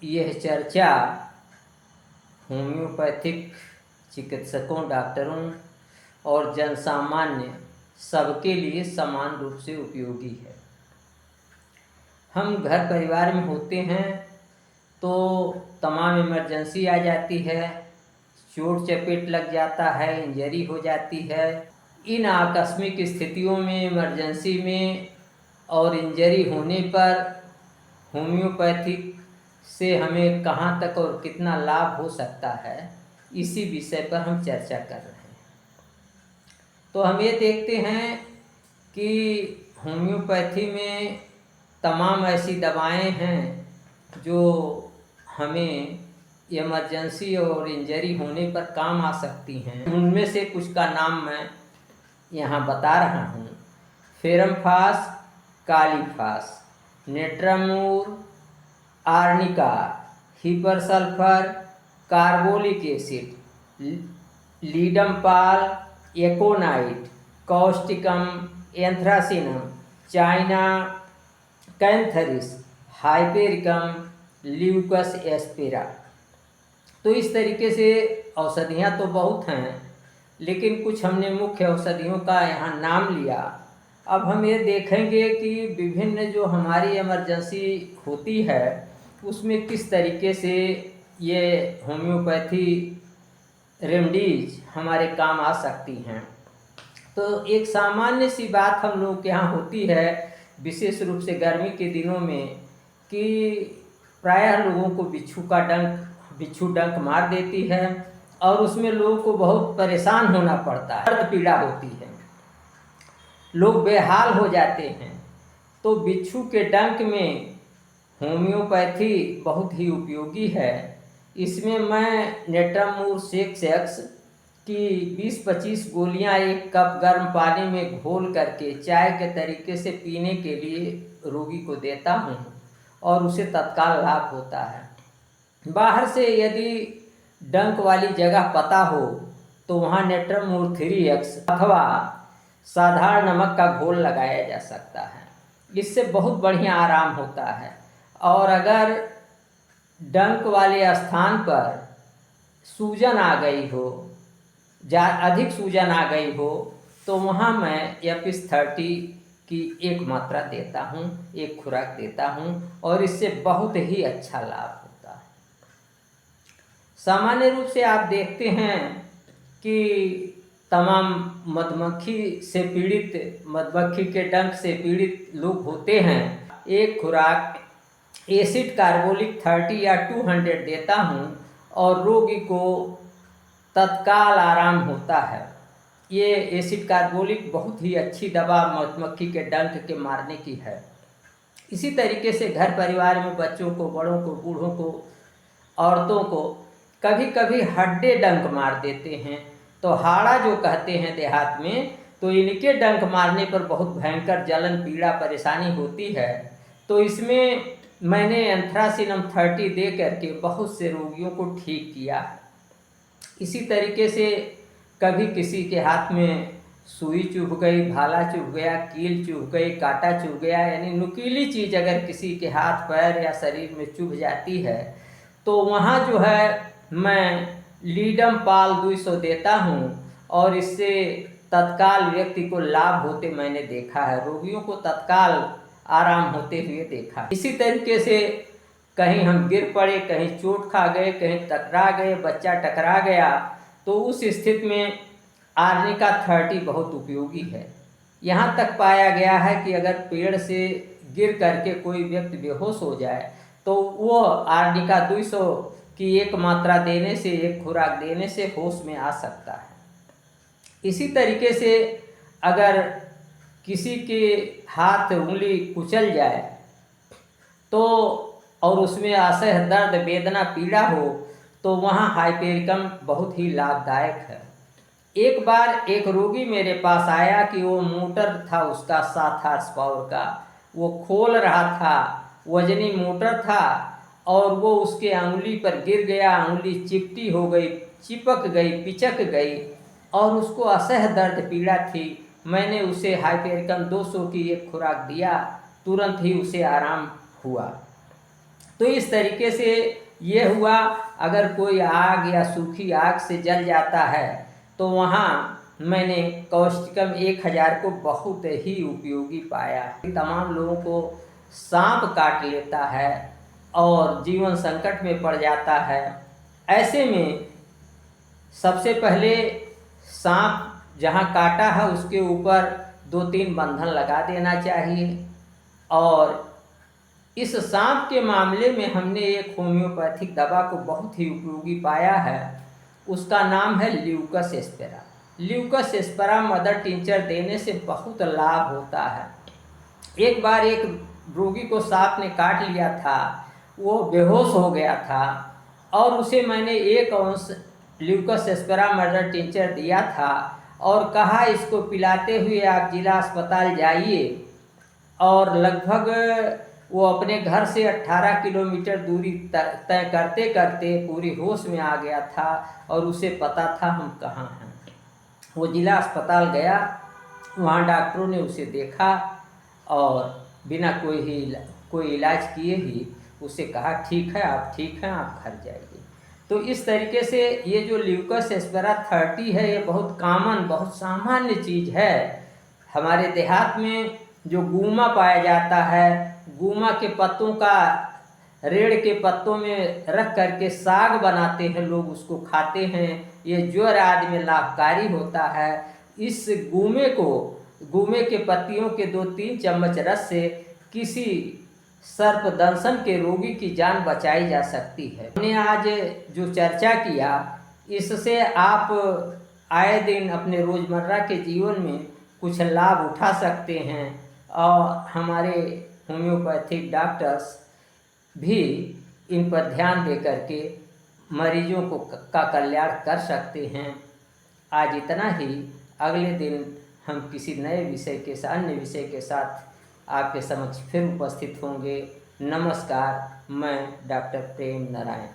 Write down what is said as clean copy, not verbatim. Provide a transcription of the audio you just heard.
यह चर्चा होम्योपैथिक चिकित्सकों, डॉक्टरों और जनसामान्य सबके लिए समान रूप से उपयोगी है। हम घर परिवार में होते हैं तो तमाम इमरजेंसी आ जाती है, चोट चपेट लग जाता है, इंजरी हो जाती है। इन आकस्मिक स्थितियों में, इमरजेंसी में और इंजरी होने पर होम्योपैथिक से हमें कहाँ तक और कितना लाभ हो सकता है, इसी विषय पर हम चर्चा कर रहे हैं। तो हम ये देखते हैं कि होम्योपैथी में तमाम ऐसी दवाएं हैं जो हमें इमरजेंसी और इंजरी होने पर काम आ सकती हैं। उनमें से कुछ का नाम मैं यहाँ बता रहा हूँ। Ferrum phos, kali phos, natrum mur, arnica, hepar sulphur, carbolic acid, ledum pal, aconite, causticum, anthracinum, china cantharis, hypericum, leucas aspera. तो इस तरीके से औषधियाँ तो बहुत हैं, लेकिन कुछ हमने मुख्य औषधियों का यहाँ नाम लिया। अब हम ये देखेंगे कि विभिन्न जो हमारी इमरजेंसी होती है उसमें किस तरीके से ये होम्योपैथी रेमडीज हमारे काम आ सकती हैं। तो एक सामान्य सी बात हम लोग के यहाँ होती है, विशेष रूप से गर्मी के दिनों में, कि प्रायः लोगों को बिच्छू डंक मार देती है और उसमें लोगों को बहुत परेशान होना पड़ता है, दर्द पीड़ा होती है, लोग बेहाल हो जाते हैं। तो बिच्छू के डंक में होम्योपैथी बहुत ही उपयोगी है। इसमें मैं नेट्रामूर 6X की 20-25 गोलियां एक कप गर्म पानी में घोल करके चाय के तरीके से पीने के लिए रोगी को देता हूं और उसे तत्काल लाभ होता है। बाहर से यदि डंक वाली जगह पता हो तो वहाँ नेट्रामूर 3X अथवा साधारण नमक का घोल लगाया जा सकता है। इससे बहुत बढ़िया आराम होता है। और अगर डंक वाले स्थान पर सूजन आ गई हो, अधिक सूजन आ गई हो, तो वहाँ मैं एपिस 30 की एक मात्रा देता हूँ, एक खुराक देता हूँ और इससे बहुत ही अच्छा लाभ होता है। सामान्य रूप से आप देखते हैं कि तमाम मधुमक्खी के डंक से पीड़ित लोग होते हैं। एक खुराक एसिड कार्बोलिक 30 या 200 देता हूँ और रोगी को तत्काल आराम होता है। ये एसिड कार्बोलिक बहुत ही अच्छी दवा मधुमक्खी के डंक के मारने की है। इसी तरीके से घर परिवार में बच्चों को, बड़ों को, बूढ़ों को, औरतों को कभी कभी हड्डे डंक मार देते हैं, तो हाड़ा जो कहते हैं देहात में, तो इनके डंक मारने पर बहुत भयंकर जलन, पीड़ा, परेशानी होती है। तो इसमें मैंने एंथ्रासिनम 30 दे करके बहुत से रोगियों को ठीक किया। इसी तरीके से कभी किसी के हाथ में सुई चुभ गई, भाला चुभ गया, कील चुभ गई, कांटा चुभ गया, यानी नुकीली चीज़ अगर किसी के हाथ, पैर या शरीर में चुभ जाती है तो वहाँ जो है मैं लीडमपाल 200 देता हूँ और इससे तत्काल व्यक्ति को लाभ होते मैंने देखा है, रोगियों को तत्काल आराम होते हुए देखा। इसी तरीके से कहीं हम गिर पड़े, कहीं चोट खा गए, कहीं टकरा गए, बच्चा टकरा गया, तो उस स्थिति में आर्निका 30 बहुत उपयोगी है। यहाँ तक पाया गया है कि अगर पेड़ से गिर करके कोई व्यक्ति बेहोश हो जाए तो वो आर्निका 200 की एक मात्रा देने से, एक खुराक देने से होश में आ सकता है। इसी तरीके से अगर किसी के हाथ उंगली कुचल जाए तो और उसमें असह्य दर्द, वेदना, पीड़ा हो, तो वहाँ हाइपेरिकम बहुत ही लाभदायक है। एक बार एक रोगी मेरे पास आया कि वो मोटर था उसका 7 हॉर्स पावर का, वो खोल रहा था, वजनी मोटर था और वो उसके अंगुली पर गिर गया, अंगुली चिपटी हो गई, चिपक गई, पिचक गई और उसको असह्य दर्द, पीड़ा थी। मैंने उसे हाइपेरिकम 200 की एक खुराक दिया, तुरंत ही उसे आराम हुआ। तो इस तरीके से ये हुआ, अगर कोई आग या सूखी आग से जल जाता है तो वहाँ मैंने कौष्टिकम 1000 को बहुत ही उपयोगी पाया। तमाम लोगों को सांप काट लेता है और जीवन संकट में पड़ जाता है। ऐसे में सबसे पहले सांप जहाँ काटा है उसके ऊपर 2-3 बंधन लगा देना चाहिए। और इस सांप के मामले में हमने एक होम्योपैथिक दवा को बहुत ही उपयोगी पाया है, उसका नाम है Lucas aspera. Lucas aspera mother tincture देने से बहुत लाभ होता है। एक बार एक रोगी को सांप ने काट लिया था, वो बेहोश हो गया था और उसे मैंने 1 अंश ल्यूकस एस्पेरा मदर टिंचर दिया था और कहा इसको पिलाते हुए आप जिला अस्पताल जाइए। और लगभग वो अपने घर से 18 किलोमीटर दूरी तय करते करते पूरी होश में आ गया था और उसे पता था हम कहाँ हैं। वो जिला अस्पताल गया, वहाँ डॉक्टरों ने उसे देखा और बिना कोई इलाज किए ही उसे कहा ठीक है, आप ठीक हैं, आप घर जाइए। तो इस तरीके से ये जो ल्यूकस एस्पेरा 30 है, ये बहुत कॉमन, बहुत सामान्य चीज़ है। हमारे देहात में जो गूमा पाया जाता है, गूमा के पत्तों का रेड़ के पत्तों में रख करके साग बनाते हैं, लोग उसको खाते हैं। ये ज्वर आदि में लाभकारी होता है। इस गूमे के पत्तियों के 2-3 चम्मच रस से किसी सर्पदंशन के रोगी की जान बचाई जा सकती है। हमने आज जो चर्चा किया, इससे आप आए दिन अपने रोज़मर्रा के जीवन में कुछ लाभ उठा सकते हैं और हमारे होम्योपैथिक डॉक्टर्स भी इन पर ध्यान दे करके मरीजों का कल्याण कर सकते हैं। आज इतना ही। अगले दिन हम किसी नए अन्य विषय के साथ आपके समक्ष फिर उपस्थित होंगे। नमस्कार, मैं डॉक्टर प्रेम नारायण।